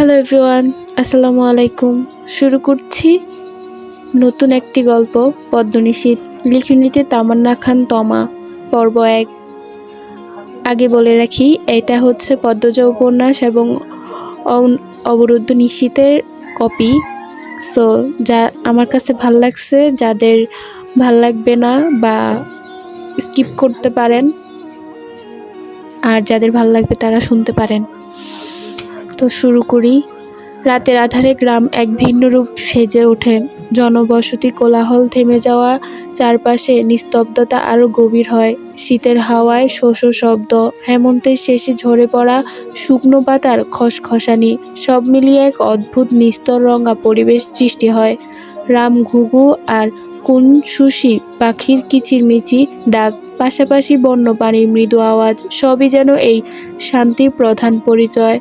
Hello everyone, আসসালামু আলাইকুম। শুরু করছি নতুন একটি গল্প, পদ্মনিশীথ। লিখনীতে তামান্না খান তমা, পর্ব 1। আগে বলে রাখি, এটা হচ্ছে পদ্মজ উপন্যাস এবং অবরুদ্ধ নিশীথের কপি। সো যা আমার কাছে ভাল লাগছে, যাদের ভাল লাগবে না বা স্কিপ করতে পারেন, আর যাদের ভাল লাগবে তারা শুনতে পারেন। তো শুরু করি। রাতের আঁধারে গ্রাম এক ভিন্ন রূপ সেজে ওঠে। জনবসতি কোলাহল থেমে যাওয়া, চারপাশে নিস্তব্ধতা আরো গভীর হয়। শীতের হাওয়ায় শোষো শব্দ, হেমন্তের শেষে ঝরে পড়া শুকনো পাতার খসখসানি, সব মিলিয়ে এক অদ্ভুত নিস্তর রঙা পরিবেশ সৃষ্টি হয়। রাম ঘুঘু আর কুনসুসি পাখির কিচিরমিচির ডাক, পাশাপাশি বন্য পানির মৃদু আওয়াজ, সবই যেন এই শান্তির প্রধান পরিচয়।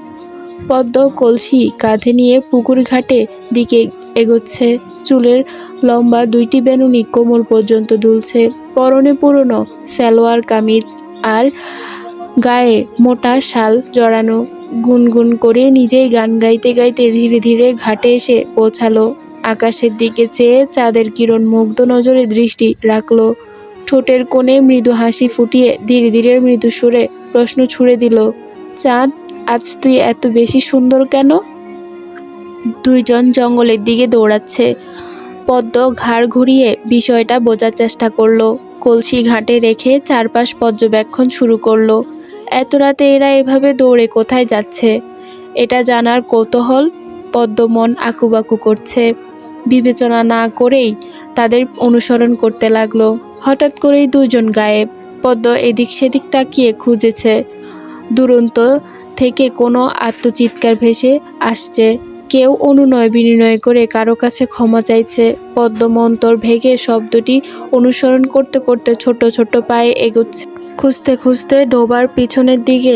পদ্ম কলসি কাঁধে নিয়ে পুকুর ঘাটে দিকে এগোচ্ছে। চুলের লম্বা দুইটি বেনুনি কোমর পর্যন্ত দুলছে। পরনে পুরনো সালোয়ার কামিজ আর গায়ে মোটা শাল জড়ানো। গুনগুন করে নিজেই গান গাইতে গাইতে ধীরে ধীরে ঘাটে এসে পৌঁছালো। আকাশের দিকে চেয়ে চাঁদের কিরণ মুগ্ধ নজরে দৃষ্টি রাখলো। ঠোঁটের কোণে মৃদু হাসি ফুটিয়ে ধীরে ধীরে মৃদু সুরে প্রশ্ন ছুড়ে দিল, চাঁদ, আজ তুই এত বেশি সুন্দর কেন? দুইজন জঙ্গলের দিকে দৌড়াচ্ছে। পদ্ম ঘাড় ঘুরিয়ে বিষয়টা বোঝার চেষ্টা করলো। কলসি ঘাটে রেখে চারপাশ পর্যবেক্ষণ শুরু করলো। এত রাতে এরা এভাবে দৌড়ে কোথায় যাচ্ছে, এটা জানার কৌতূহল। পদ্ম মন আকুবাকু করছে। বিবেচনা না করেই তাদের অনুসরণ করতে লাগলো। হঠাৎ করেই দুজন গায়েব। পদ্ম এদিক সেদিক তাকিয়ে খুঁজেছে। দুরন্ত থেকে কোনো আত্মচিৎকার ভেসে আসছে। কেউ অনুনয় বিনয় করে কারো কাছে ক্ষমা চাইছে। পদ্ম মন্তর ভেঙে শব্দটি অনুসরণ করতে করতে ছোট ছোট পায়ে এগোচ্ছে। খুঁজতে খুঁজতে ডোবার পিছনের দিকে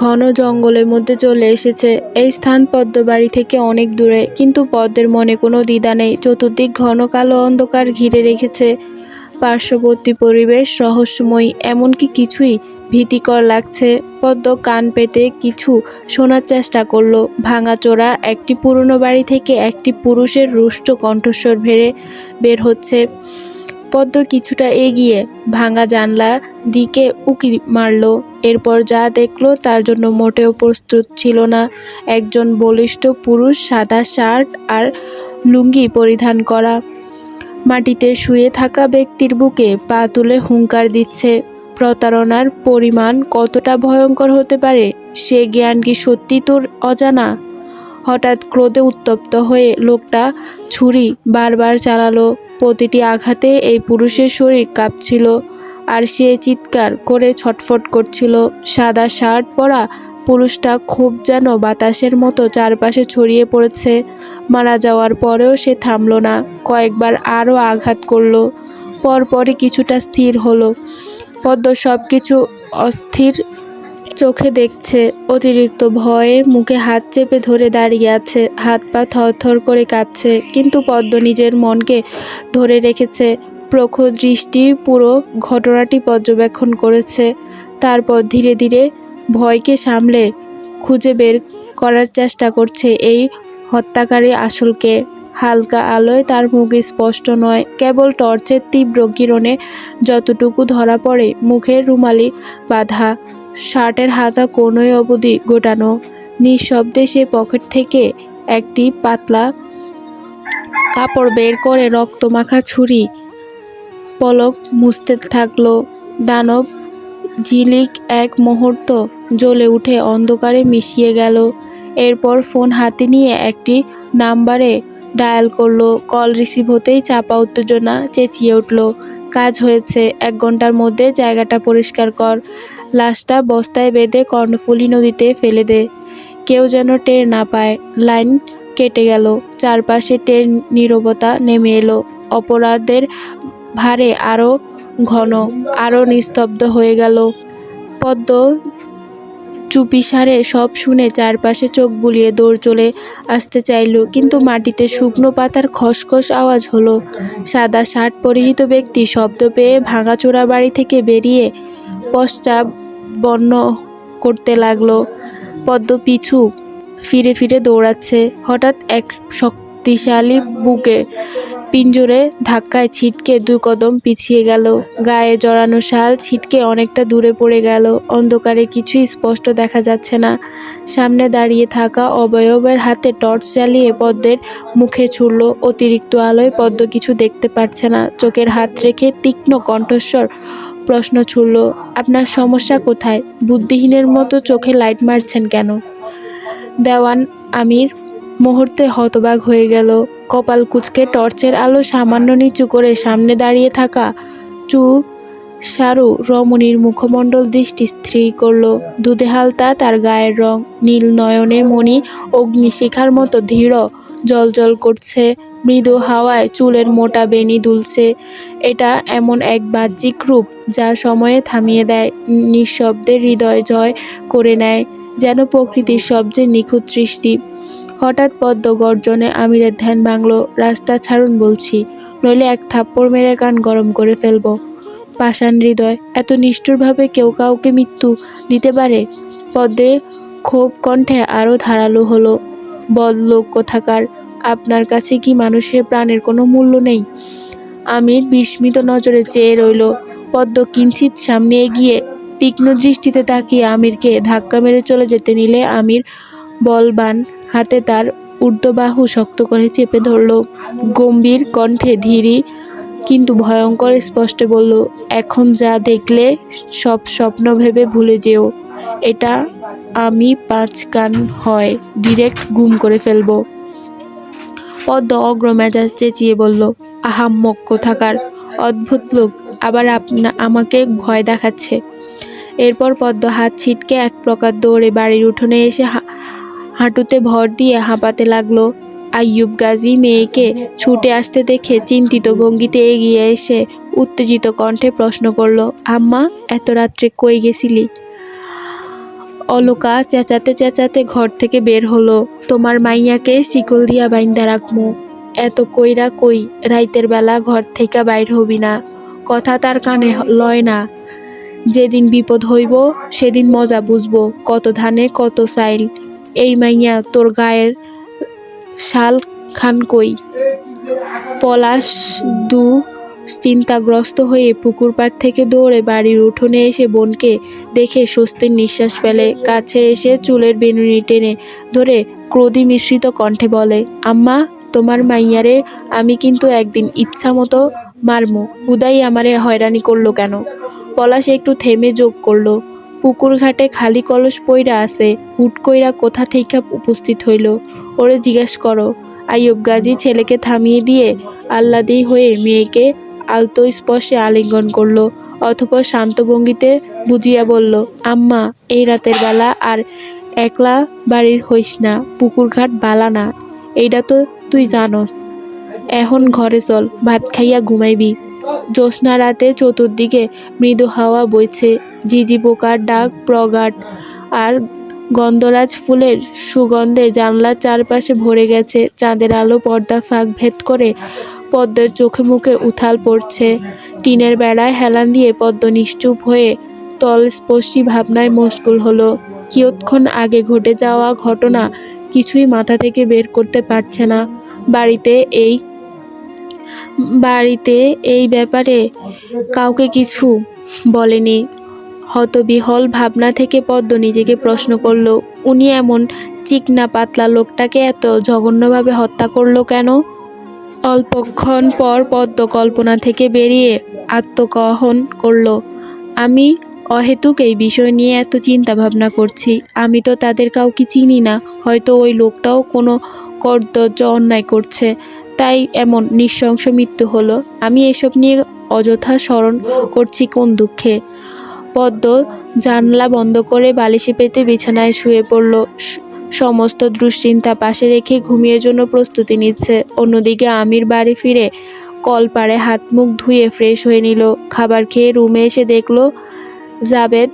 ঘন জঙ্গলের মধ্যে চলে এসেছে। এই স্থান পদ্ম বাড়ি থেকে অনেক দূরে, কিন্তু পদ্মের মনে কোনো দ্বিধা নেই। চতুর্দিক ঘন কালো অন্ধকার ঘিরে রেখেছে। পার্শ্ববর্তী পরিবেশ রহস্যময়ী, এমনকি কিছুই ভীতিকর লাগছে। পদ্ম কান পেতে কিছু শোনার চেষ্টা করলো। ভাঙাচোরা একটি পুরনো বাড়ি থেকে একটি পুরুষের রুষ্ট কণ্ঠস্বর বের হচ্ছে। পদ্ম কিছুটা এগিয়ে ভাঙা জানলা দিকে উকি মারলো। এরপর যা দেখলো তার জন্য মোটেও প্রস্তুত ছিল না। একজন বলিষ্ঠ পুরুষ, সাদা শার্ট আর লুঙ্গি পরিধান করা, মাটিতে শুয়ে থাকা ব্যক্তির বুকে পা তুলে হুঙ্কার দিচ্ছে। প্রতারণার পরিমাণ কতটা ভয়ঙ্কর হতে পারে, সে জ্ঞান কি সত্যি তোর অজানা? হঠাৎ ক্রোধে উত্তপ্ত হয়ে লোকটা ছুরি বারবার চালালো। প্রতিটি আঘাতে এই পুরুষের শরীর কাঁপছিল, আর সে চিৎকার করে ছটফট করছিল। সাদা শার্ট পরা পুরুষটা খুব যেন বাতাসের মতো চারপাশে ছড়িয়ে পড়েছে। মারা যাওয়ার পরেও সে থামল না, কয়েকবার আরও আঘাত করলো। পরপরই কিছুটা স্থির হলো। পদ্ম সব কিছু অস্থির চোখে দেখছে। অতিরিক্ত ভয়ে মুখে হাত চেপে ধরে দাঁড়িয়ে আছে। হাত পা থরথর করে কাঁপছে, কিন্তু পদ্ম নিজের মনকে ধরে রেখেছে। প্রখর দৃষ্টি পুরো ঘটনাটি পর্যবেক্ষণ করেছে। তারপর ধীরে ধীরে ভয়কে সামলে খুঁজে বের করার চেষ্টা করছে এই হত্যাকারী আসলকে। হালকা আলোয় তার মুখ স্পষ্ট নয়, কেবল টর্চের তীব্র কিরণে যতটুকু ধরা পড়ে। মুখের রুমালি বাঁধা, শার্টের হাতা কোনোই অবধি গোটানো। নিঃশব্দে সে পকেট থেকে একটি পাতলা কাপড় বের করে রক্তমাখা ছুরি পলক মুছতে থাকলো। দানব ঝিলিক এক মুহূর্ত জ্বলে উঠে অন্ধকারে মিশিয়ে গেল। এরপর ফোন হাতে নিয়ে একটি নাম্বারে ডায়াল করলো। কল রিসিভ হতেই চাপা উত্তেজনা চেঁচিয়ে উঠল, কাজ হয়েছে, 1 ঘন্টার মধ্যে জায়গাটা পরিষ্কার কর। লাশটা বস্তায় বেঁধে কর্ণফুলী নদীতে ফেলে দে। কেউ যেন টের না পায়। লাইন কেটে গেল। চারপাশে টের নীরবতা নেমে এলো। অপরাধের ভারে আরো ঘন, আরো নিস্তব্ধ হয়ে গেল। পদ্ম চুপিসারে সব শুনে চারপাশে চোখ বুলিয়ে দৌড় চলে আসতে চাইল, কিন্তু মাটিতে শুকনো পাতার খসখস আওয়াজ হলো। সাদা শার্ট পরিহিত ব্যক্তি শব্দ পেয়ে ভাঙাচোরা বাড়ি থেকে বেরিয়ে পশ্চাৎ বন্য করতে লাগলো। পদ্ম পিছু ফিরে ফিরে দৌড়াচ্ছে। হঠাৎ এক শক্তিশালী বুকে পিঞ্জরে ধাক্কায় ছিটকে 2 কদম পিছিয়ে গেল। গায়ে জড়ানো শাল ছিটকে অনেকটা দূরে পড়ে গেল। অন্ধকারে কিছুই স্পষ্ট দেখা যাচ্ছে না। সামনে দাঁড়িয়ে থাকা অবয়বের হাতে টর্চ জ্বালিয়ে পদ্মের মুখে ছুড়ল। অতিরিক্ত আলোয় পদ্ম কিছু দেখতে পারছে না। চোখের হাত রেখে তীক্ষ্ণ কণ্ঠস্বর প্রশ্ন ছুড়ল, আপনার সমস্যা কোথায়? বুদ্ধিহীনের মতো চোখে লাইট মারছেন কেন? দেওয়ান আমির মুহূর্তে হতবাক হয়ে গেল। কপাল কুঁচকে টর্চের আলো সামান্য নিচু করে সামনে দাঁড়িয়ে থাকা সারু রমণীর মুখমণ্ডল দৃষ্টি স্থির করল। দুধে হালতা তার গায়ের রং, নীল নয়নে মণি অগ্নিশিখার মতো দৃঢ় জ্বলজ্বল করছে। মৃদু হাওয়ায় চুলের মোটা বেণী দুলছে। এটা এমন এক বাহ্যিক রূপ যা সময়ে থামিয়ে দেয়, নিঃশব্দে হৃদয় জয় করে নেয়, যেন প্রকৃতির সবচেয়ে নিখুঁত সৃষ্টি। হঠাৎ পদ্ম গর্জনে আমিরের ধ্যান ভাঙল। রাস্তা ছাড়ুন বলছি, নইলে এক থাপ্পড় মেরে কান গরম করে ফেলব। পাষাণ হৃদয়, এত নিষ্ঠুরভাবে কেউ কাউকে মৃত্যু দিতে পারে? পদ্মের ক্ষোভ কণ্ঠে আরও ধারালো হলো। বদলোক কোথাকার, আপনার কাছে কি মানুষের প্রাণের কোনো মূল্য নেই? আমির বিস্মিত নজরে চেয়ে রইল। পদ্ম কিঞ্চিত সামনে এগিয়ে তীক্ষ্ণ দৃষ্টিতে তাকিয়ে আমিরকে ধাক্কা মেরে চলে যেতে নিলে আমির বলবান হাতে তার ঊর্ধ্ববাহু শক্ত করে চেপে ধরল। গম্ভীর কণ্ঠে ধীরে কিন্তু ভয়ঙ্কর স্পষ্ট বলল, এখন যা দেখলে সব স্বপ্ন ভেবে ভুলে যেও। এটা আমি 5 কান হয় ডিরেক্ট গুম করে ফেলব। পদ্ম অগ্র মেজাজ চেঁচিয়ে বলল, আহাম্মক কোথাকার, অদ্ভুত লোক, আবার আমাকে ভয় দেখাচ্ছে। এরপর পদ্ম হাত ছিটকে এক প্রকার দৌড়ে বাড়ির উঠোনে এসে হাঁটুতে ভর দিয়ে হাঁপাতে লাগলো। আইয়ুব গাজী মেয়েকে ছুটে আসতে দেখে চিন্তিত ভঙ্গিতে এগিয়ে এসে উত্তেজিত কণ্ঠে প্রশ্ন করল, আম্মা, এত রাত্রে কই গেছিলি? অলকা চেঁচাতে চেঁচাতে ঘর থেকে বের হলো। তোমার মাইয়াকে শিকল দিয়া বাইন্দা রাখমু। এত কইরা কই রাইতের বেলা ঘর থেকে বাইর হবি না? কথা তার কানে লয় না। যেদিন বিপদ হইব সেদিন মজা বুঝবো, কত ধানে কত চাইল। এই মাইয়া তোর গায়ের শাল খান কই? পলাশ চিন্তাগ্রস্ত হয়ে পুকুর পাড় থেকে দৌড়ে বাড়ির উঠোনে এসে বোনকে দেখে স্বস্তির নিঃশ্বাস ফেলে। কাছে এসে চুলের বেনুনি টেনে ধরে ক্রোধী মিশ্রিত কণ্ঠে বলে, আম্মা, তোমার মাইয়ারে আমি কিন্তু একদিন ইচ্ছা মতো মারমু। হুদাই আমারে হয়রানি করলো কেন? পলাশ একটু থেমে যোগ করলো, পুকুর ঘাটে খালি কলস পইরা আছে, হুট কইরা কোথা থেকে উপস্থিত হইল? ওরে জিজ্ঞাস করো। আইয়ুব গাজী ছেলেকে থামিয়ে দিয়ে আহ্লাদী হয়ে মেয়েকে আলতো স্পর্শে আলিঙ্গন করল। অতঃপর শান্ত ভঙ্গিতে বুঝিয়া বলল, আম্মা, এই রাতের বেলা আর একলা বাড়ির হইস না, পুকুর ঘাট বালা না, এইটা তো তুই জানস। এখন ঘরে চল, ভাত খাইয়া ঘুমাইবি। জ্যোৎস্না রাতে চতুর্দিকে মৃদু হাওয়া বইছে, ঝিঝি পোকার ডাক প্রগাঢ়, আর গন্ধরাজ ফুলের সুগন্ধে জানলার চারপাশে ভরে গেছে। চাঁদের আলো পর্দা ফাঁক ভেদ করে পদ্মের চোখে মুখে উথাল পড়ছে। টিনের বেড়ায় হেলান দিয়ে পদ্ম নিশ্চুপ হয়ে তলস্পর্শী ভাবনায় মশগুল হলো। কিয়ৎক্ষণ আগে ঘটে যাওয়া ঘটনা কিছুই মাথা থেকে বের করতে পারছে না। বাড়িতে এই ব্যাপারে কাউকে কিছু বলেনি। হতবিহল ভাবনা থেকে পদ্ম নিজেকে প্রশ্ন করল, উনি এমন চিকনা পাতলা লোকটাকে এত জঘন্যভাবে হত্যা করলো কেন? অল্পক্ষণ পর পদ্ম কল্পনা থেকে বেরিয়ে আত্মকহন করল, আমি অহেতুক এই বিষয় নিয়ে এত চিন্তা ভাবনা করছি। আমি তো তাদের কাউকে চিনি না, হয়তো ওই লোকটাও কোনো কর্তব্য অন্যায় করছে, তাই এমন নৃশংস মৃত্যু হলো। আমি এসব নিয়ে অযথা স্মরণ করছি কোন দুঃখে? পদ্ম জানলা বন্ধ করে বালিশে পেতে বিছানায় শুয়ে পড়ল। সমস্ত দুশ্চিন্তা পাশে রেখে ঘুমিয়ে জন্য প্রস্তুতি নিচ্ছে। অন্যদিকে আমির বাড়ি ফিরে কলপাড়ে হাত মুখ ধুয়ে ফ্রেশ হয়ে নিল। খাবার খেয়ে রুমে এসে দেখল জাবেদ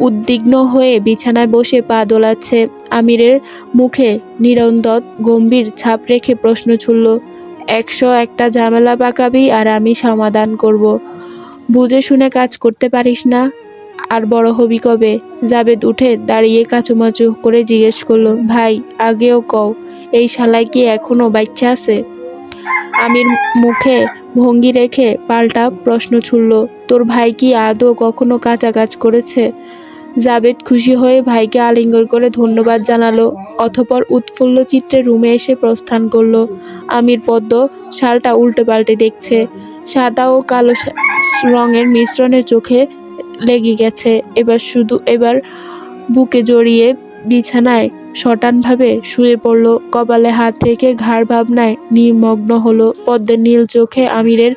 উদ্বিগ্ন হয়ে বিছানায় বসে পা দোলাচ্ছে। আমিরের মুখে নিরন্তর গম্ভীর ছাপ রেখে প্রশ্ন ছুড়ল, 101টা ঝামেলা পাকাবি আর আমি সমাধান করব। বুঝে শুনে কাজ করতে পারিস না? আর বড় হবি কবে? জাবেদ উঠে দাঁড়িয়ে কাচুমাচু করে জিজ্ঞেস করলো, ভাই আগেও কও, এই শালায় কি এখনো বাচ্চা আছে? আমির মুখে ভঙ্গি রেখে পাল্টা প্রশ্ন ছুড়ল, তোর ভাই কি আদৌ কখনো কাঁচা কাজ করেছে? জাবেদ খুশি হয়ে ভাইকে আলিঙ্গন করে ধন্যবাদ জানালো, অতঃপর উৎফুল্ল চিত্রে রুমে এসে প্রস্থান করলো। আমির পদ্ম শালটা উল্টে পাল্টে দেখছে। সাদা ও কালো রঙের মিশ্রণে চোখে লেগে গেছে। এবার বুকে জড়িয়ে বিছানায় শটানভাবে শুয়ে পড়ল। কপালে হাত রেখে ঘাড় ভাবনায় নিমগ্ন হলো। পদ্মের নীল চোখে আমিরের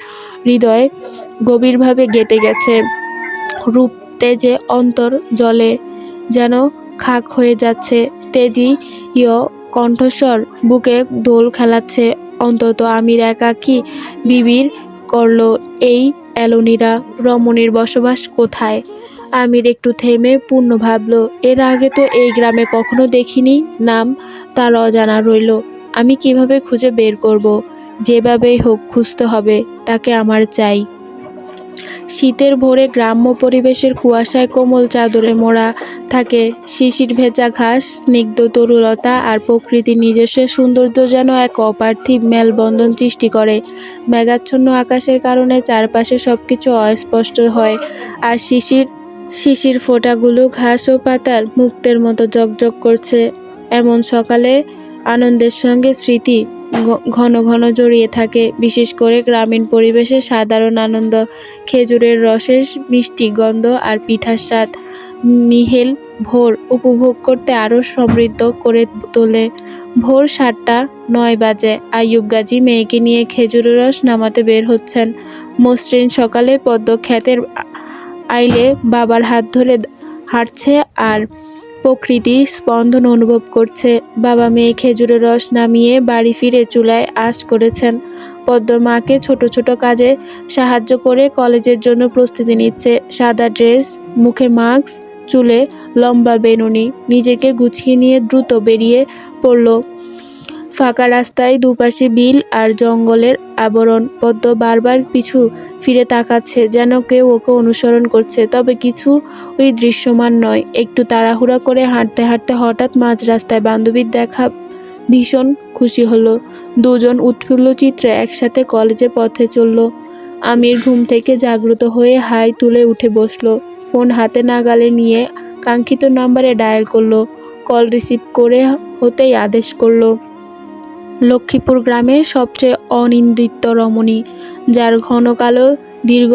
হৃদয়ে গভীরভাবে গেঁথে গেছে। রূপ তেজে অন্তর জলে যেন খাক হয়ে যাচ্ছে। তেজীয় কণ্ঠস্বর বুকে দোল খেলাচ্ছে। অন্তত আমির একাকী বিবির করল, এই এলোনিরা রমণীর বসবাস কোথায়? আমির একটু থেমে পূর্ণ ভাবল, এর আগে তো এই গ্রামে কখনো দেখিনি। নাম তার অজানা রইল। আমি কিভাবে খুঁজে বের করব? যেভাবেই হোক খুঁজতে হবে, তাকে আমার চাই। শীতের ভোরে গ্রাম্য পরিবেশের কুয়াশায় কোমল চাদরে মোড়া থাকে। শিশির ভেজা ঘাস, স্নিগ্ধ তরুলতা আর প্রকৃতির নিজস্ব সৌন্দর্য যেন এক অপার্থিব মেলবন্ধন সৃষ্টি করে। মেঘাচ্ছন্ন আকাশের কারণে চারপাশে সবকিছু অস্পষ্ট হয়, আর শিশির ফোঁটাগুলো ঘাস ও পাতার মুক্তের মতো ঝকঝক করছে। এমন সকালে আনন্দের সঙ্গে স্মৃতি ঘন ঘন জড়িয়ে থাকে, বিশেষ করে গ্রামীণ পরিবেশে সাধারণ আনন্দ, খেজুরের রসের মিষ্টি গন্ধ আর পিঠার স্বাদ মিহেল ভোর উপভোগ করতে আরও সমৃদ্ধ করে তোলে। ভোর 7:09 বাজে। আইয়ুব গাজী মেয়েকে নিয়ে খেজুরের রস নামাতে বের হচ্ছেন। মসৃণ সকালে পদ্ম ক্ষেতের আইলে বাবার হাত ধরে হাঁটছে আর প্রকৃতির স্পন্দন অনুভব করছে। বাবা মেয়ে খেজুরের রস নামিয়ে বাড়ি ফিরে চুলায় আঁচ করেছেন। পদ্ম মাকে ছোট ছোট কাজে সাহায্য করে কলেজের জন্য প্রস্তুতি নিচ্ছে। সাদা ড্রেস, মুখে মাস্ক, চুলে লম্বা বেনুনি, নিজেকে গুছিয়ে নিয়ে দ্রুত বেরিয়ে পড়ল। ফাঁকা রাস্তায় দুপাশে বিল আর জঙ্গলের আবরণ। পদ্ম বারবার পিছু ফিরে তাকাচ্ছে, যেন কেউ ওকে অনুসরণ করছে, তবে কিছু ওই দৃশ্যমান নয়। একটু তাড়াহুড়া করে হাঁটতে হাঁটতে হঠাৎ মাঝ রাস্তায় বান্ধবীর দেখা, ভীষণ খুশি হলো। দুজন উৎফুল্ল চিত্রে একসাথে কলেজের পথে চলল। আমির ঘুম থেকে জাগ্রত হয়ে হাই তুলে উঠে বসলো। ফোন হাতে নাগালে নিয়ে কাঙ্ক্ষিত নাম্বারে ডায়াল করলো। কল রিসিভ করে হতেই আদেশ করলো, লক্ষ্মীপুর গ্রামের সবচেয়ে অনিন্দিত রমণী, যার ঘন কালো দীর্ঘ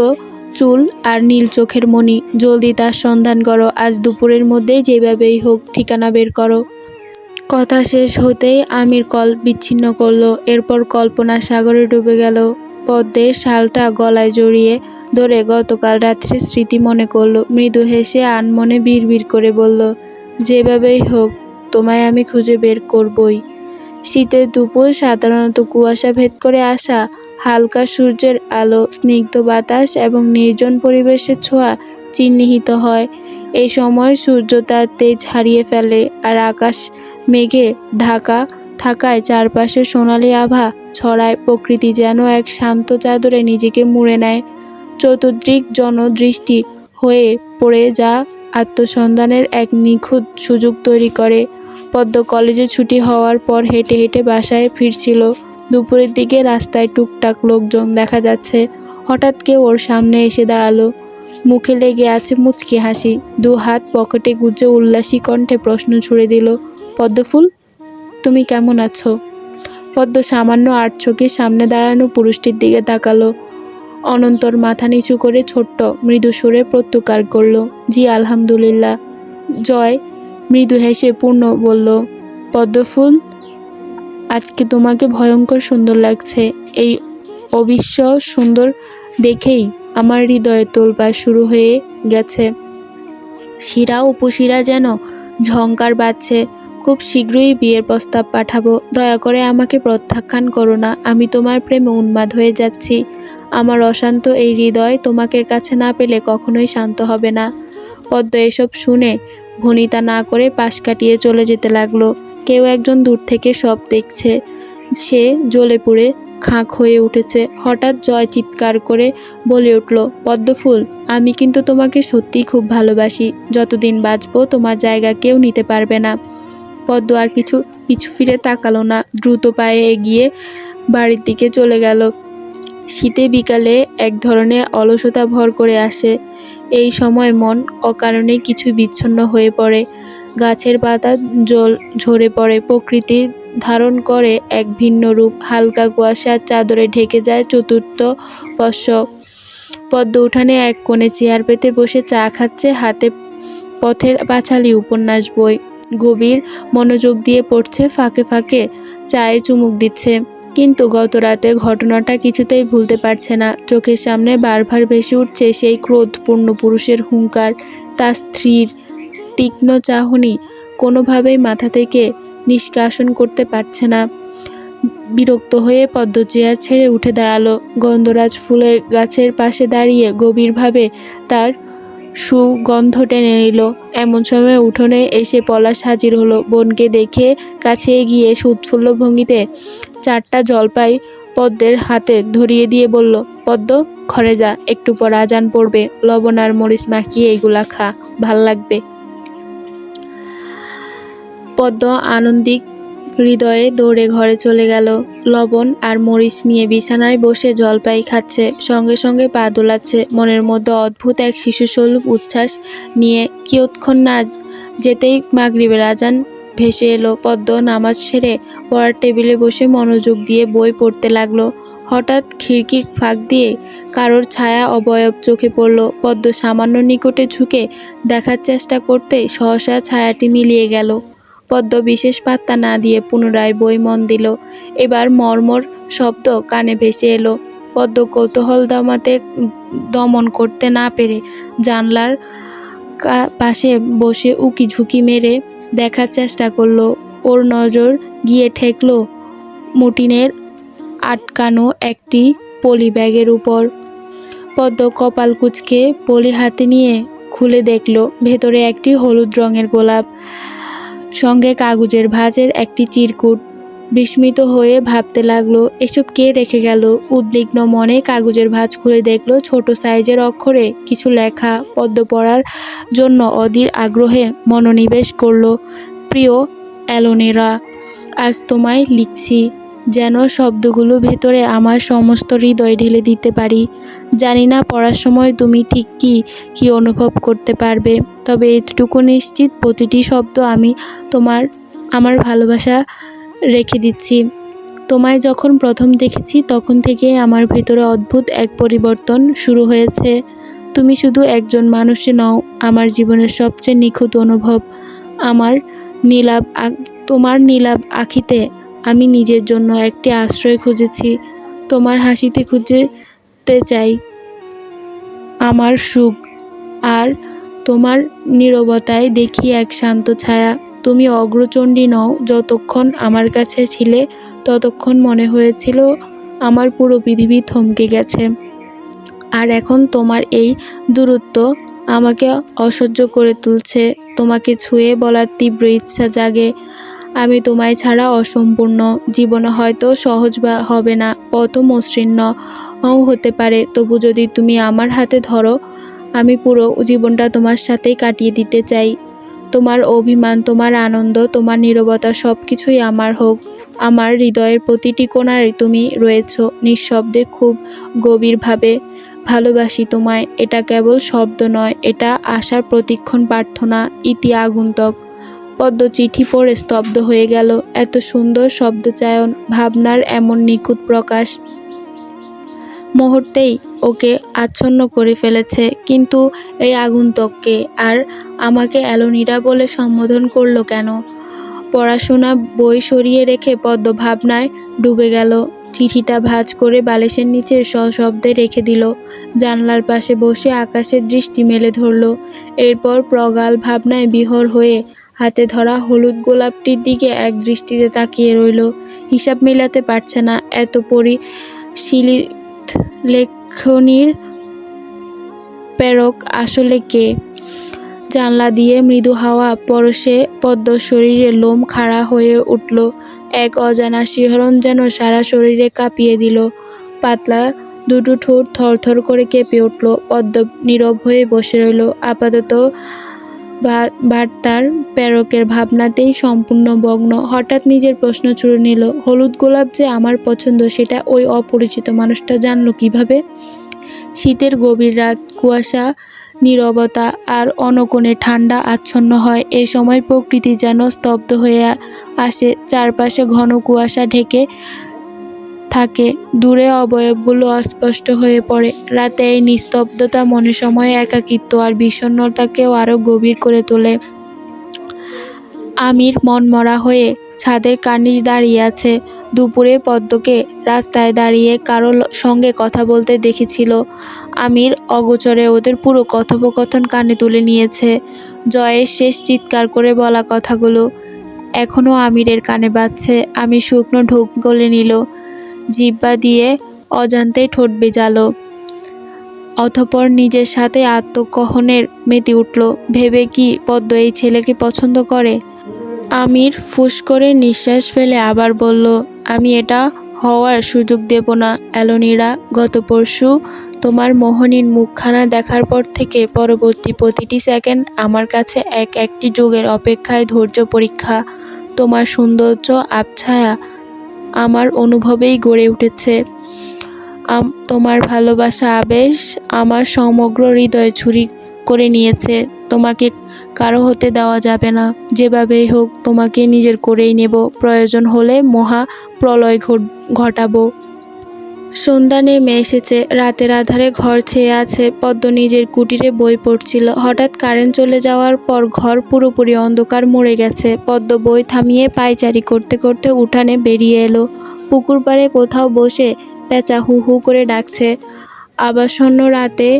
চুল আর নীল চোখের মণি, জলদি তার সন্ধান করো। আজ দুপুরের মধ্যেই যেভাবেই হোক ঠিকানা বের করো। কথা শেষ হতেই আমির কল বিচ্ছিন্ন করলো। এরপর কল্পনা সাগরে ডুবে গেল। পদ্মের শালটা গলায় জড়িয়ে ধরে গতকাল রাত্রির স্মৃতি মনে করলো। মৃদু হেসে আনমনে বিড়বিড় করে বলল, যেভাবেই হোক তোমায় আমি খুঁজে বের করবই। শীতের দুপুর, সাধারণত কুয়াশা ভেদ করে আসা হালকা সূর্যের আলো, স্নিগ্ধ বাতাস এবং নির্জন পরিবেশের ছোঁয়া চিহ্নিত হয়। এই সময় সূর্য তার তেজ হারিয়ে ফেলে, আর আকাশ মেঘে ঢাকা থাকায় চারপাশে সোনালি আভা ছড়ায়। প্রকৃতি যেন এক শান্ত চাদরে নিজেকে মুড়ে নেয়। চতুর্দিক জনদৃষ্টি হয়ে পড়ে, যা আত্মসন্ধানের এক নিখুঁত সুযোগ তৈরি করে। পদ্ম কলেজে ছুটি হওয়ার পর হেঁটে হেঁটে বাসায় ফিরছিল। দুপুরের দিকে রাস্তায় টুকটাক লোকজন দেখা যাচ্ছে। হঠাৎ কেউ ওর সামনে এসে দাঁড়ালো। মুখে লেগে আছে মুচকি হাসি। দু হাত পকেটে গুজে উল্লাসী কণ্ঠে প্রশ্ন ছুড়ে দিল, পদ্মফুল, তুমি কেমন আছো? পদ্ম সামান্য আড়চোখে সামনে দাঁড়ানো পুরুষটির দিকে তাকালো। অনন্তর মাথা নিচু করে ছোট্ট মৃদু সুরে প্রত্যুত্তর করল, জি আলহামদুলিল্লাহ। জয় মৃদু হেসে পূর্ণ বলল, পদ্মফুল, আজকে তোমাকে ভয়ঙ্কর সুন্দর লাগছে। এই অবিশ্বাস্য সুন্দর দেখেই আমার হৃদয়ে তোলপাড় শুরু হয়ে গেছে। শিরা উপশিরা যেন ঝংকার বাজছে। খুব শীঘ্রই বিয়ের প্রস্তাব পাঠাবো। দয়া করে আমাকে প্রত্যাখ্যান করো না। আমি তোমার প্রেমে উন্মাদ হয়ে যাচ্ছি। আমার অশান্ত এই হৃদয় তোমাকে কাছে না পেলে কখনোই শান্ত হবে না। পদ্ম এসব শুনে ভনিতা না করে পাশ কাটিয়ে চলে যেতে লাগলো। কেউ একজন দূর থেকে সব দেখছে। সে জ্বলে পুড়ে খাঁক হয়ে উঠেছে। হঠাৎ জয় চিৎকার করে বলে উঠল, পদ্মফুল, আমি কিন্তু তোমাকে সত্যিই খুব ভালোবাসি। যতদিন বাঁচবো তোমার জায়গা কেউ নিতে পারবে না। পদ্ম আর কিছু পিছু ফিরে তাকালো না, দ্রুত পায়ে এগিয়ে বাড়ির দিকে চলে গেল। শীতে বিকালে এক ধরনের অলসতা ভর করে আসে। এই সময় মন অকারণে কিছু বিচ্ছন্ন হয়ে পড়ে। গাছের পাতা ঝরে পড়ে, প্রকৃতি ধারণ করে এক ভিন্ন রূপ। হালকা কুয়াশার চাদরে ঢেকে যায় চতুর্থ পর্ষ। পদ্ম উঠানে এক কোণে চেয়ার পেতে বসে চা খাচ্ছে, হাতে পথের পাঁচালী উপন্যাস বই। গভীর মনোযোগ দিয়ে পড়ছে, ফাঁকে ফাঁকে চায়ে চুমুক দিচ্ছে। কিন্তু গত রাতে ঘটনাটা কিছুতেই ভুলতে পারছে না। চোখের সামনে বারবার ভেসে উঠছে সেই ক্রোধপূর্ণ পুরুষের হুঙ্কার, তার স্ত্রীর তীক্ষ্ণ চাহনি কোনোভাবেই মাথা থেকে নিষ্কাশন করতে পারছে না। বিরক্ত হয়ে পদ্ম চেয়ার ছেড়ে উঠে দাঁড়ালো। গন্ধরাজ ফুলের গাছের পাশে দাঁড়িয়ে গভীরভাবে তার সুগন্ধ টেনে নিল। এমন সময় উঠোনে এসে পলাশ হাজির হলো। বোনকে দেখে কাছে এগিয়ে উৎফুল্ল ভঙ্গিতে 4টা জলপাই পদ্মের হাতে ধরিয়ে দিয়ে বলল, পদ্ম, ঘরে যা, একটু পর আজান পড়বে, লবণ আর মরিচ মাখিয়ে এগুলা খা, ভাল লাগবে। পদ্ম আনন্দিত হৃদয়ে দৌড়ে ঘরে চলে গেল। লবণ আর মরিচ নিয়ে বিছানায় বসে জলপাই খাচ্ছে, সঙ্গে সঙ্গে পা দোলাচ্ছে। মনের মধ্যে অদ্ভুত এক শিশুসুলভ উচ্ছ্বাস নিয়ে কিয়ৎক্ষণ না যেতেই মাগরিবের আজান ভেসে এলো। পদ্ম নামাজ সেরে পড়ার টেবিলে বসে মনোযোগ দিয়ে বই পড়তে লাগলো। হঠাৎ খিড়কির ফাঁক দিয়ে কারোর ছায়া অবয়ব চোখে পড়ল। পদ্ম সামান্য নিকটে ঝুঁকে দেখার চেষ্টা করতেই সহসা ছায়াটি মিলিয়ে গেল। পদ্ম বিশেষ পাত্তা না দিয়ে পুনরায় বই মন দিল। এবার মর্মর শব্দ কানে ভেসে এলো। পদ্ম কৌতূহল দমন করতে না পেরে জানলার পাশে বসে উকি ঝুঁকি মেরে দেখার চেষ্টা করলো। ওর নজর গিয়ে ঠেকল মটিনের আটকানো একটি পলি ব্যাগের উপর। পদ্ম কপাল কুঁচকে পলি হাতে নিয়ে খুলে দেখল ভেতরে একটি হলুদ রঙের গোলাপ, সঙ্গে কাগজের ভাঁজের একটি চিরকুট। বিস্মিত হয়ে ভাবতে লাগলো, এসব কে রেখে গেল? উদ্বিগ্ন মনে কাগজের ভাঁজ খুলে দেখলো ছোট সাইজের অক্ষরে কিছু লেখা। পদ্ম পড়ার জন্য অধীর আগ্রহে মনোনিবেশ করলো। প্রিয় অ্যালোনেরা, আজ তোমায় লিখছি যেন শব্দগুলো ভেতরে আমার সমস্ত হৃদয় ঢেলে দিতে পারি। জানি না পড়ার সময় তুমি ঠিক কি অনুভব করতে পারবে, তবে এতটুকু নিশ্চিত, প্রতিটি শব্দ আমি আমার ভালোবাসা রেখে দিচ্ছি। তোমায় যখন প্রথম দেখেছি তখন থেকেই আমার ভেতরে অদ্ভুত এক পরিবর্তন শুরু হয়েছে। তুমি শুধু একজন মানুষে নও, আমার জীবনের সবচেয়ে নিখুঁত অনুভব। তোমার নীলাভ আখিতে আমি নিজের জন্য একটি আশ্রয় খুঁজেছি। তোমার হাসিতে খুঁজতে চাই আমার সুখ, আর তোমার নীরবতায় দেখি এক শান্ত ছায়া। তুমি অগ্রচণ্ডী নও। যতক্ষণ আমার কাছে ছিলে ততক্ষণ মনে হয়েছিল আমার পুরো পৃথিবী থমকে গেছে। আর এখন তোমার এই দূরত্ব আমাকে অসহ্য করে তুলছে। তোমাকে ছুঁয়ে বলার তীব্র ইচ্ছা জাগে, আমি তোমায় ছাড়া অসম্পূর্ণ। জীবনে হয়তো সহজ হবে না, পথও মসৃণ হতে পারে, তবু যদি তুমি আমার হাতে ধরো, আমি পুরো জীবনটা তোমার সাথেই কাটিয়ে দিতে চাই। তোমার অভিমান, তোমার আনন্দ, তোমার নীরবতা, সব কিছুই আমার হোক। আমার হৃদয়ের প্রতিটি কোণায় তুমি রয়েছো, নিঃশব্দে, খুব গভীরভাবে। ভালোবাসি তোমায়। এটা কেবল শব্দ নয়, এটা আশার প্রতিক্ষণ প্রার্থনা। ইতি আগন্তুক। পদ্ম চিঠি পড়ে স্তব্ধ হয়ে গেল। এত সুন্দর শব্দচয়ন, ভাবনার এমন নিখুঁত প্রকাশ মুহূর্তেই ওকে আচ্ছন্ন করে ফেলেছে। কিন্তু এই আগন্তুককে, আর আমাকে অ্যালোনিরা বলে সম্বোধন করলো কেন? পড়াশোনা বই সরিয়ে রেখে পদ্ম ভাবনায় ডুবে গেল। চিঠিটা ভাঁজ করে বালিশের নিচে সশব্দে রেখে দিল। জানলার পাশে বসে আকাশের দৃষ্টি মেলে ধরল। এরপর প্রগাঢ় ভাবনায় বিহ্বল হয়ে হাতে ধরা হলুদ গোলাপটির দিকে এক দৃষ্টিতে তাকিয়ে রইল। হিসাব মেলাতে পারছে না, এত পরিশীলিত লেখনীর প্রেরক আসলে কে? জানলা দিয়ে মৃদু হাওয়া পরশে পদ্মর শরীরে লোম খাড়া হয়ে উঠল। এক অজানা শিহরণ যেন সারা শরীরে কাঁপিয়ে দিল। পাতলা দুটো ঠোঁট থরথর করে কেঁপে উঠল। পদ্ম নীরব হয়ে বসে রইল। আপাতত বার্তার প্রেরকের ভাবনাতেই সম্পূর্ণ মগ্ন। হঠাৎ নিজের প্রশ্ন ছুড়ে নিল, হলুদ গোলাপ যে আমার পছন্দ সেটা ওই অপরিচিত মানুষটা জানল কিভাবে? শীতের গভীর রাত, কুয়াশা, নীরবতা আর অনকনে ঠান্ডা আচ্ছন্ন হয়। এই সময় প্রকৃতি যেন স্তব্ধ হয়ে আসে, চারপাশে ঘন কুয়াশা ঢেকে থাকে, দূরে অবয়বগুলো অস্পষ্ট হয়ে পড়ে। রাতে এই নিস্তব্ধতা মনে সময়ে একাকিত্ব আর বিষণ্ণতাকেও আরো গভীর করে তোলে। আমির মনমরা হয়ে ছাদের কার্নিশ দাঁড়িয়ে আছে। দুপুরে পদ্মকে রাস্তায় দাঁড়িয়ে কারো সঙ্গে কথা বলতে দেখেছিল। আমির অগোচরে ওদের পুরো কথোপকথন কানে তুলে নিয়েছে। জয়ের শেষ চিৎকার করে বলা কথাগুলো এখনো আমিরের কানে বাজছে। আমির শুকনো ঢোক গলে নিল, জিহ্বা দিয়ে অজান্তেই ঠোঁট ভেজালো। অতঃপর নিজের সাথে আত্মকহনের মেতে উঠল। ভেবে কি পদ্ম এই ছেলেকে পছন্দ করে? আমির ফুঁস করে নিঃশ্বাস ফেলে আবার বলল, আমি এটা হওয়ার সুযোগ দেব না অ্যালোনিরা। গত পরশু তোমার মোহনীর মুখখানা দেখার পর থেকে পরবর্তী প্রতিটি সেকেন্ড আমার কাছে একটি যুগের অপেক্ষায় ধৈর্য পরীক্ষা। তোমার সৌন্দর্য আবছায়া আমার অনুভবেই গড়ে উঠেছে। তোমার ভালোবাসা আবেশ আমার সমগ্র হৃদয় ছুরি করে নিয়েছে। তোমাকে কারো হতে দেওয়া যাবে না। যেভাবেই হোক তোমাকে নিজের করেই নেব। প্রয়োজন হলে মহা প্রলয় ঘটাবো। সন্ধ্যা নেমে এসেছে। রাতের আধারে ঘর ছেয়ে আছে। পদ্ম নিজের কুটিরে বই পড়ছিল। হঠাৎ কারেন্ট চলে যাওয়ার পর ঘর পুরোপুরি অন্ধকার মরে গেছে। পদ্ম বই থামিয়ে পায়চারি করতে করতে উঠানে বেরিয়ে এলো। পুকুর পাড়ে কোথাও বসে পেঁচা হু হু করে ডাকছে। আবাসন্ন রাতে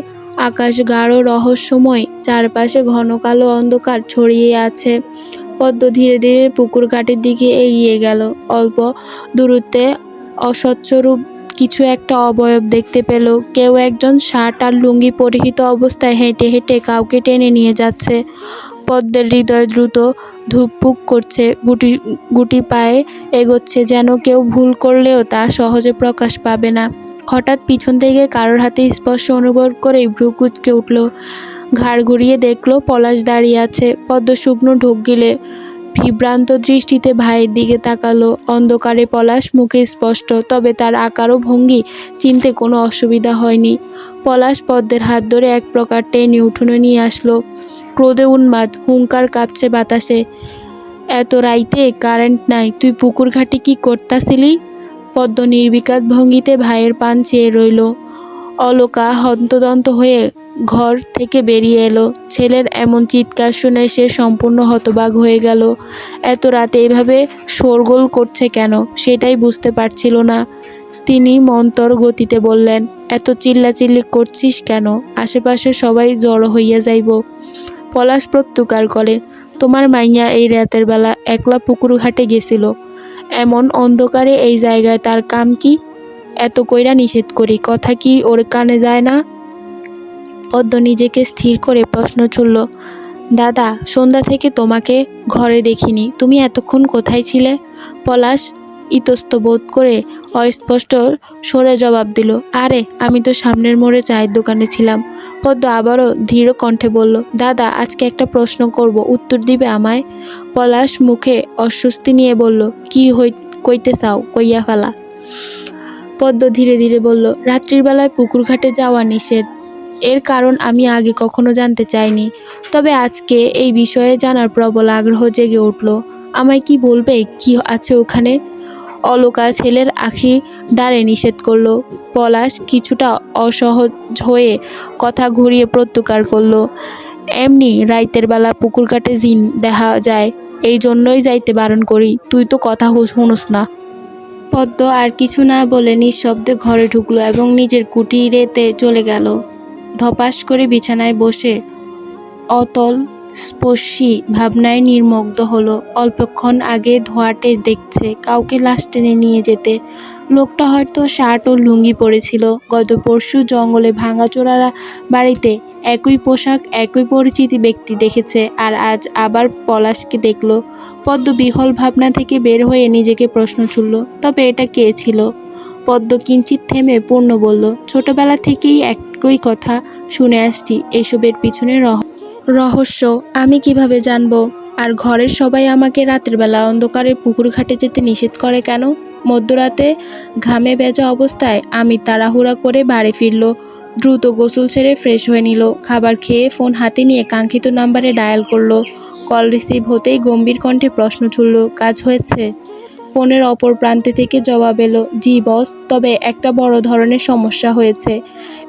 আকাশ গাঢ় রহস্যময়, চারপাশে ঘন কালো অন্ধকার ছড়িয়ে আছে। পদ্ম ধীরে ধীরে পুকুর ঘাটের দিকে এগিয়ে গেল। অল্প দূরত্বে অস্বচ্ছরূপ কিছু একটা অবয়ব দেখতে পেল। কেউ একজন শার্ট আর লুঙ্গি পরিহিত অবস্থায় হেঁটে হেঁটে কাউকে টেনে নিয়ে যাচ্ছে। পদ্মের হৃদয় দ্রুত ধুকপুক করছে, গুটি গুটি পায়ে এগোচ্ছে, যেন কেউ ভুল করলেও তা সহজে প্রকাশ পাবে না। হঠাৎ পিছন থেকে কারোর হাতে স্পর্শ অনুভব করেই ভ্রু কুঁচকে উঠল। ঘাড় ঘুরিয়ে দেখল পলাশ দাঁড়িয়ে আছে। পদ্ম শুকনো ঢোক গিলে বিভ্রান্ত দৃষ্টিতে ভাইয়ের দিকে তাকালো। অন্ধকারে পলাশ মুখে স্পষ্ট, তবে তার আকার ও ভঙ্গি চিনতে কোনো অসুবিধা হয়নি। পলাশ পদ্মের হাত ধরে এক প্রকার টেনে উঠোনে নিয়ে আসলো। ক্রোধে উন্মাদ, হুঙ্কার কাঁপছে বাতাসে। এত রাইতে কারেন্ট নাই, তুই পুকুর ঘাটে কি করতাছিলি? পদ্ম নির্বিকার ভঙ্গিতে ভাইয়ের পান চেয়ে রইল। অলোকা হন্তদন্ত হয়ে ঘর থেকে বেরিয়ে এলো। ছেলের এমন চিৎকার শুনে সে সম্পূর্ণ হতবাক হয়ে গেল। এত রাতে এভাবে শোরগোল করছে কেন সেটাই বুঝতে পারছিল না। তিনি মন্তর গতিতে বললেন, এত চিল্লাচিল্লি করছিস কেন? আশেপাশে সবাই জড়ো হইয়া যাইব। পলাশ প্রত্যুকার করে, তোমার মাইয়া এই রাতের বেলা একলা পুকুর ঘাটে গেছিল। এমন অন্ধকারে এই জায়গায় তার কাম কি? এত কইরা নিষেধ করি, কথা কি ওর কানে যায় না? পদ্ম নিজেকে স্থির করে প্রশ্ন ছুড়ল, দাদা, সন্ধ্যা থেকে তোমাকে ঘরে দেখিনি, তুমি এতক্ষণ কোথায় ছিলে? পলাশ ইতস্ত বোধ করে অস্পষ্ট স্বরে জবাব দিল, আরে আমি তো সামনের মোড়ে চায়ের দোকানে ছিলাম। পদ্ম আবারও ধীর কণ্ঠে বলল, দাদা, আজকে একটা প্রশ্ন করব, উত্তর দিবে আমায়? পলাশ মুখে অস্বস্তি নিয়ে বলল, কি কইতে চাও, কইয়া ফেলা। পদ্ম ধীরে ধীরে বলল, রাত্রির বেলায় পুকুর ঘাটে যাওয়া নিষেধ। এর কারণ আমি আগে কখনো জানতে চাইনি, তবে আজকে এই বিষয়ে জানার প্রবল আগ্রহ জেগে উঠল। আমায় কি বলবে, কি আছে ওখানে? অলোকা ছেলের আঁখি ডারে নিষেধ করলো। পলাশ কিছুটা অসহজ হয়ে কথা ঘুরিয়ে প্রত্যুকার করলো, এমনি রাইতের বেলা পুকুর ঘাটে জিন দেখা যায়, এই জন্যই যাইতে বারণ করি, তুই তো কথা শুনোস না। পদ্ম আর কিছু না বলে নিঃশব্দে ঘরে ঢুকলো এবং নিজের কুটিরেতে চলে গেল। ধপাস করে বিছানায় বসে অতল স্পর্শী ভাবনায় নির্মগ্ন হলো। অল্পক্ষণ আগে ধোঁয়াটে দেখছে কাউকে লাশ টেনে নিয়ে যেতে। লোকটা হয়তো শার্ট ও লুঙ্গি পরেছিল। গত পরশু জঙ্গলে ভাঙাচোরা বাড়িতে একই পোশাক, একই পরিচিতি ব্যক্তি দেখেছে, আর আজ আবার পলাশকে দেখল। পদ্ম বিহ্বল ভাবনা থেকে বের হয়ে নিজেকে প্রশ্ন ছুড়ল, তবে এটা কে ছিল? পদ্ম কিঞ্চিৎ থেমে পূর্ণ বলল, ছোটবেলা থেকেই একই কথা শুনে আসছি, এসবের পিছনে রহস্য আমি কিভাবে জানবো? আর ঘরের সবাই আমাকে রাতের বেলা অন্ধকারে পুকুর ঘাটে যেতে নিষেধ করে কেন? মধ্যরাতে ঘামে ভেজা অবস্থায় আমি তাড়াহুড়া করে বাড়ি ফিরল। দ্রুত গোসল সেরে ফ্রেশ হয়ে নিল। খাবার খেয়ে ফোন হাতে নিয়ে কাঙ্ক্ষিত নাম্বারে ডায়াল করলো। কল রিসিভ হতেই গম্ভীর কণ্ঠে প্রশ্ন ছুড়ল, কাজ হয়েছে? ফোনের অপর প্রান্তে থেকে জবাব এলো, জি বস, তবে একটা বড় ধরনের সমস্যা হয়েছে।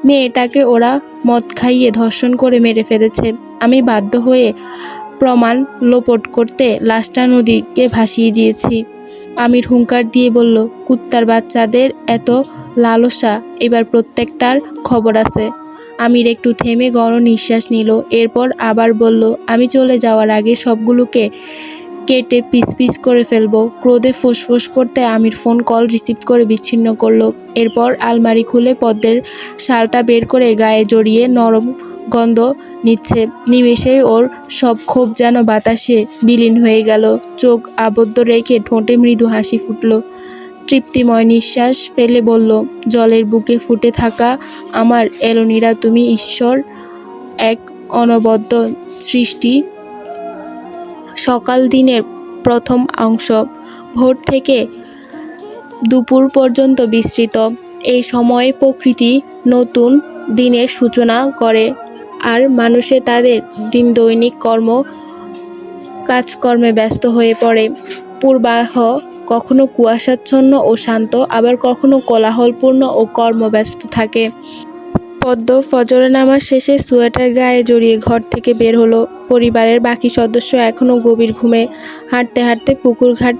মেয়েটাকে ওরা মদ খাইয়ে ধর্ষণ করে মেরে ফেলেছে। আমি বাধ্য হয়ে প্রমাণ লোপাট করতে লাশটা নদীকে ভাসিয়ে দিয়েছি। আমির হুঙ্কার দিয়ে বলল, কুত্তার বাচ্চাদের এত লালসা, এবার প্রত্যেকটার খবর আছে। আমির একটু থেমে গণ নিঃশ্বাস নিল, এরপর আবার বলল, আমি চলে যাওয়ার আগে সবগুলোকে কেটে পিস পিস করে ফেলবো। ক্রোধে ফুসফুস করতে আমির ফোন কল রিসিভ করে বিচ্ছিন্ন করলো। এরপর আলমারি খুলে পদ্মের শালটা বের করে গায়ে জড়িয়ে নরম গন্ধ নিচ্ছে। নিমেষেই ওর সব ক্ষোভ যেন বাতাসে বিলীন হয়ে গেল। চোখ আবদ্ধ রেখে ঠোঁটে মৃদু হাসি ফুটল। তৃপ্তিময় নিঃশ্বাস ফেলে বলল, জলের বুকে ফুটে থাকা আমার এলোনীরা, তুমি ঈশ্বর এক অনবদ্য সৃষ্টি। সকাল দিনের প্রথম অংশ, ভোর থেকে দুপুর পর্যন্ত বিস্তৃত। এই সময়ে প্রকৃতি নতুন দিনের সূচনা করে, আর মানুষে তাদের দৈনিক কাজকর্মে ব্যস্ত হয়ে পড়ে। পূর্বাহ কখনো কুয়াশাচ্ছন্ন ও শান্ত, আবার কখনো কোলাহলপূর্ণ ও কর্মব্যস্ত থাকে। পদ্ম ফজরের নামাজ শেষে সোয়েটার গায়ে জড়িয়ে ঘর থেকে বের হলো। পরিবারের বাকি সদস্য এখনো গভীর ঘুমে। হাঁটতে হাঁটতে পুকুর ঘাট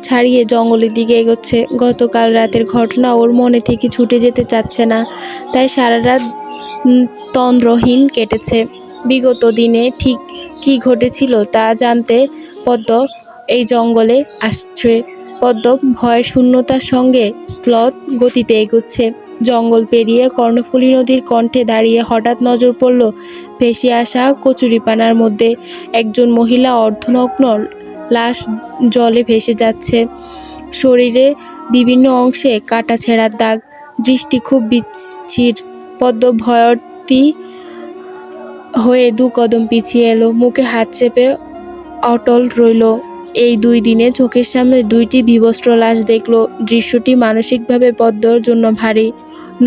ছাড়িয়ে জঙ্গলের দিকে এগোচ্ছে। গতকাল রাতের ঘটনা ওর মনে থেকে ছুটে যেতে চাচ্ছে না, তাই সারা রাত তন্দ্রহীন কেটেছে। বিগত দিনে ঠিক কী ঘটেছিল তা জানতে পদ্ম এই জঙ্গলে আসছে। পদ্ম ভয় শূন্যতার সঙ্গে স্লথ গতিতে এগোচ্ছে। জঙ্গল পেরিয়ে কর্ণফুলী নদীর কণ্ঠে দাঁড়িয়ে হঠাৎ নজর পড়ল ভেসে আসা কচুরিপানার মধ্যে। একজন মহিলা অর্ধনগ্ন লাশ জলে ভেসে যাচ্ছে। শরীরে বিভিন্ন অংশে কাটা ছেঁড়ার দাগ। দৃষ্টি খুব বিচ্ছির। পদ্ম ভয়তী হয়ে 2 কদম পিছিয়ে এলো, মুখে হাত চেপে অটল রইল। এই 2 দিনে চোখের সামনে 2টি বিবস্ত্র লাশ দেখল। দৃশ্যটি মানসিকভাবে পদ্মর জন্য ভারী।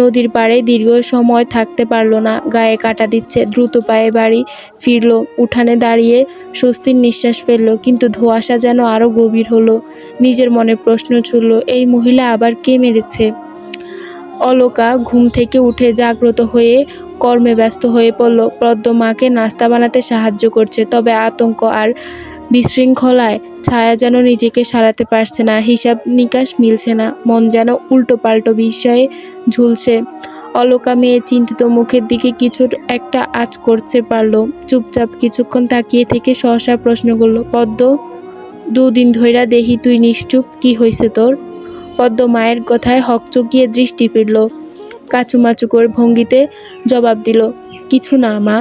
নদীর পাড়ে দীর্ঘ সময় থাকতে পারল না, গায়ে কাটা দিচ্ছে। দ্রুত পায়ে বাড়ি ফিরল। উঠানে দাঁড়িয়ে স্বস্তির নিঃশ্বাস ফেলল, কিন্তু ধোঁয়াশা যেন আরও গভীর হলো। নিজের মনে প্রশ্ন ছুড়ল, এই মহিলা আবার কে মেরেছে? অলকা ঘুম থেকে উঠে জাগ্রত হয়ে কর্মে ব্যস্ত হয়ে পড়ল। পদ্ম মাকে নাস্তা বানাতে সাহায্য করছে, তবে আতঙ্ক আর বিশৃঙ্খলায় ছায়া যেন নিজেকে সারাতে পারছে না। হিসাব নিকাশ মিলছে না, মন যেন উল্টো পাল্টো বিষয়ে ঝুলছে। অলকা মেয়ে চিন্তিত মুখের দিকে কিছু একটা আঁচ করছে পারল। চুপচাপ কিছুক্ষণ তাকিয়ে থেকে সহসা প্রশ্ন করল, পদ্ম, 2 দিন ধইরা দেখি তুই নিশ্চুপ, কি হইছে তোর? পদ্ম মায়ের কথায় হকচকিয়ে দৃষ্টি ফিরল। কাচুমাচু করে ভঙ্গিতে জবাব দিল, কিছু না মা।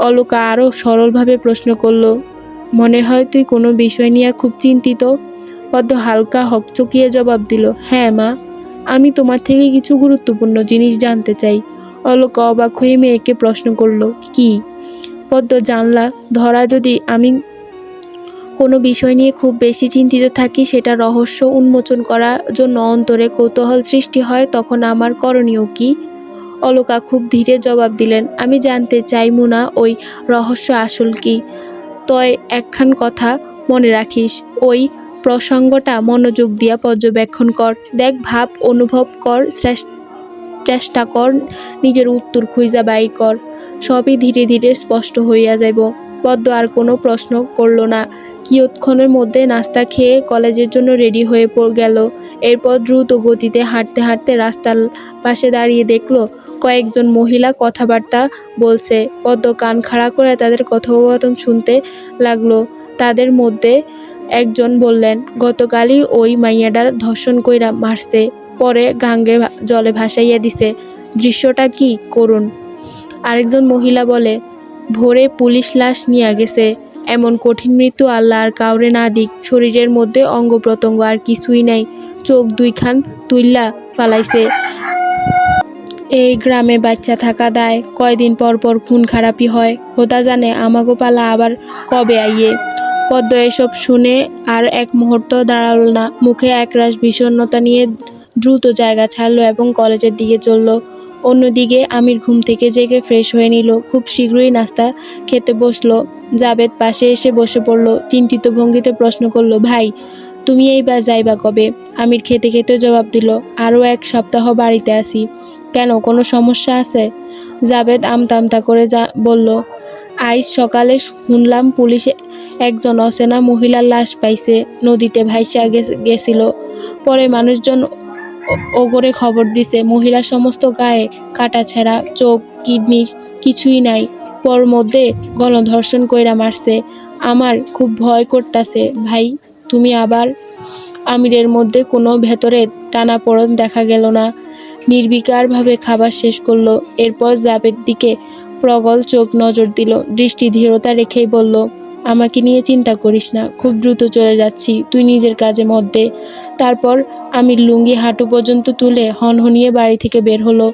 অলকা আরও সরলভাবে প্রশ্ন করল, মনে হয় তুই কোনো বিষয় নিয়ে খুব চিন্তিত? পদ্ম হালকা হকচকিয়ে জবাব দিল, হ্যাঁ মা, আমি তোমার থেকে কিছু গুরুত্বপূর্ণ জিনিস জানতে চাই। অলকা অবাক হয়ে মেয়েকে প্রশ্ন করল, কি? পদ্ম জানলা ধরা, যদি আমি কোনো বিষয় নিয়ে খুব বেশি চিন্তিত থাকি, সেটা রহস্য উন্মোচন করার জন্য অন্তরে কৌতূহল সৃষ্টি হয়, তখন আমার করণীয় কি? অলকা খুব ধীরে জবাব দিলেন, আমি জানতে চাই মুনা, ওই রহস্য আসল কি? তয় একখান কথা মনে রাখিস, ওই প্রসঙ্গটা মনোযোগ দিয়া পর্যবেক্ষণ কর, দেখ, ভাব, অনুভব কর, চেষ্টা কর, নিজের উত্তর খুঁজা বাই কর, সবই ধীরে ধীরে স্পষ্ট হইয়া যাইব। পদ্ম আর কোনো প্রশ্ন করল না। কিয়ৎক্ষণের মধ্যে নাস্তা খেয়ে কলেজের জন্য রেডি হয়ে গেল। এরপর দ্রুত গতিতে হাঁটতে হাঁটতে রাস্তার পাশে দাঁড়িয়ে দেখলো কয়েকজন মহিলা কথাবার্তা বলছে। পদ্ম কান খাড়া করে তাদের কথোপকথন শুনতে লাগলো। তাদের মধ্যে একজন বললেন, গতকালই ওই মাইয়াডার ধর্ষণ কইরা মারছে, পরে গাঙ্গে জলে ভাসাইয়া দিছে। দৃশ্যটা কি করুণ। আরেকজন মহিলা বলে, ভোরে পুলিশ লাশ নিয়ে গেছে। এমন কঠিন মৃত্যু আল্লাহ আর কাউরে না দিক। শরীরের মধ্যে অঙ্গ প্রত্যঙ্গ আর কিছুই নাই, চোখ দুইখান তুইল্লা ফালাইছে। এই গ্রামে বাচ্চা থাকা দায়, কয়দিন পর পর খুন খারাপি হয়। খোদা জানে আমাগো পালা আবার কবে আইয়ে। পদ্ম এসব শুনে আর এক মুহূর্ত দাঁড়াল না। মুখে একরাশ বিষণ্ণতা নিয়ে দ্রুত জায়গা ছাড়লো এবং কলেজের দিকে চলল। অন্যদিকে আমির ঘুম থেকে জেগে ফ্রেশ হয়ে নিল। খুব শীঘ্রই নাস্তা খেতে বসলো। জাবেদ পাশে এসে বসে পড়ল। চিন্তিত ভঙ্গিতে প্রশ্ন করলো, ভাই তুমি এইবার যাইবা কবে? আমির খেতে খেতে জবাব দিল, আরও 1 সপ্তাহ বাড়িতে আসি। কেন, কোনো সমস্যা আছে? জাবেদ আমতা আমতা করে বলল, আজ সকালে শুনলাম পুলিশে একজন অচেনা মহিলার লাশ পাইছে, নদীতে ভাইসা গেছিল। পরে মানুষজন ওগরে খবর দিছে। মহিলার সমস্ত গায়ে কাটা ছেঁড়া, চোখ কিডনি কিছুই নাই, পর মধ্যে গণধর্ষণ কইরা মারছে। আমার খুব ভয় করতাছে ভাই, তুমি আবার। আমিরের মধ্যে কোনো ভেতরে টানাপোড়েন দেখা গেল না। নির্বিকারভাবে খাবার শেষ করলো। এরপর জাবের দিকে প্রগল চোখ নজর দিল। দৃষ্টি ধীরতা রেখেই বলল, আমাকে নিয়ে চিন্তা করিস না, খুব দ্রুত চলে যাচ্ছি, তুই নিজের কাজে মত দে। তারপর আমির লুঙ্গি হাঁটু পর্যন্ত তুলে হনহনিয়ে বাড়ি থেকে বের হলো।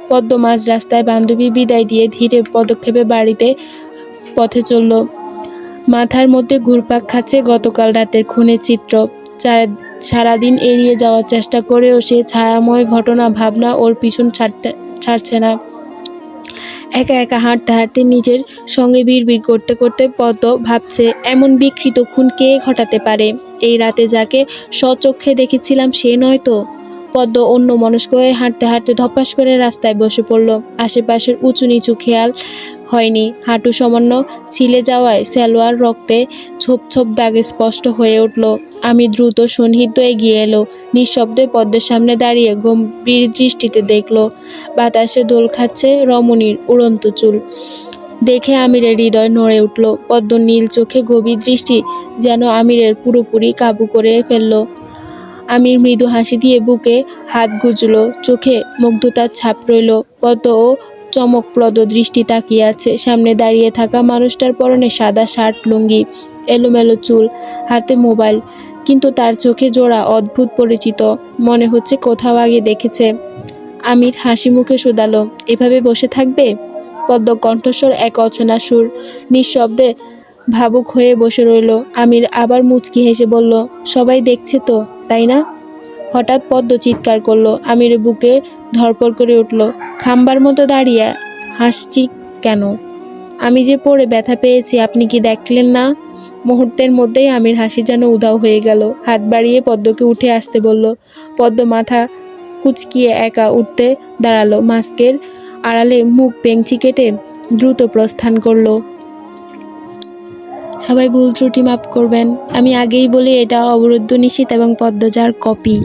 পদ্ম মাঝ রাস্তায় বান্ধবী বিদায় দিয়ে ধীরে পদক্ষেপে বাড়িতে পথে চলল। মাথার মধ্যে ঘুরপাক খাচ্ছে গতকাল রাতের খুনের চিত্র। সারাদিন এড়িয়ে যাওয়ার চেষ্টা করেও সে ছায়াময় ঘটনা ভাবনা ওর পিছন ছাড়ছে না। একা একা হাঁটতে হাঁটতে নিজের সঙ্গে বিড়বিড় করতে করতে পদ্ম ভাবছে, এমন বিকৃত খুন কে ঘটাতে পারে? এই রাতে যাকে স্বচক্ষে দেখেছিলাম সে নয় তো? পদ্ম অন্যমনস্ক হয়ে হাঁটতে হাঁটতে ধপাস করে রাস্তায় বসে পড়ল। আশেপাশের উঁচু নিচু খেয়াল হয়নি। হাঁটু সামান্য ছিলে যাওয়ায় সালোয়ার রক্তে ছোপ ছোপ দাগে স্পষ্ট হয়ে উঠল। আমি দ্রুত সন্নিহিত এগিয়ে এলো। নিঃশব্দে পদ্মের সামনে দাঁড়িয়ে গম্ভীর দৃষ্টিতে দেখল। বাতাসে দোল খাচ্ছে রমণীর উড়ন্ত চুল। দেখে আমিরের হৃদয় নড়ে উঠল। পদ্ম নীল চোখে গভীর দৃষ্টি যেন আমিরের পুরোপুরি কাবু করে ফেলল। আমির মৃদু হাসি দিয়ে বুকে হাত গুজল, চোখে মুগ্ধতার ছাপ রইল। পদ্মও চমকপ্রদ দৃষ্টি তাকিয়ে আছে। সামনে দাঁড়িয়ে থাকা মানুষটার পরনে সাদা শার্ট লুঙ্গি, এলোমেলো চুল, হাতে মোবাইল, কিন্তু তার চোখে জোড়া অদ্ভুত পরিচিত, মনে হচ্ছে কোথাও আগে দেখেছে। আমির হাসি মুখে শুধালো, এভাবে বসে থাকবে? পদ্ম কণ্ঠস্বর এক অচেনা সুর। নিঃশব্দে ভাবুক হয়ে বসে রইল। আমির আবার মুচকি হেসে বলল, সবাই দেখছে তো, তাই না? হঠাৎ পদ্ম চিৎকার করলো। আমিরের বুকে ধড়ফড় করে উঠল। খাম্বার মতো দাঁড়িয়ে হাসছি কেন? আমি যে পড়ে ব্যথা পেয়েছি আপনি কি দেখলেন না? মুহূর্তের মধ্যেই আমির হাসি যেন উধাও হয়ে গেল। হাত বাড়িয়ে পদ্মকে উঠে আসতে বলল। পদ্ম মাথা কুচকিয়ে একা উঠতে দাঁড়ালো। মাস্কের আড়ালে মুখ পেংচি কেটে দ্রুত প্রস্থান করলো। সবাই ভুল ত্রুটি মাপ করবেন। আমি আগেই বলি এটা অবরুদ্ধ নিশীথ এবং পদ্মজার কপি।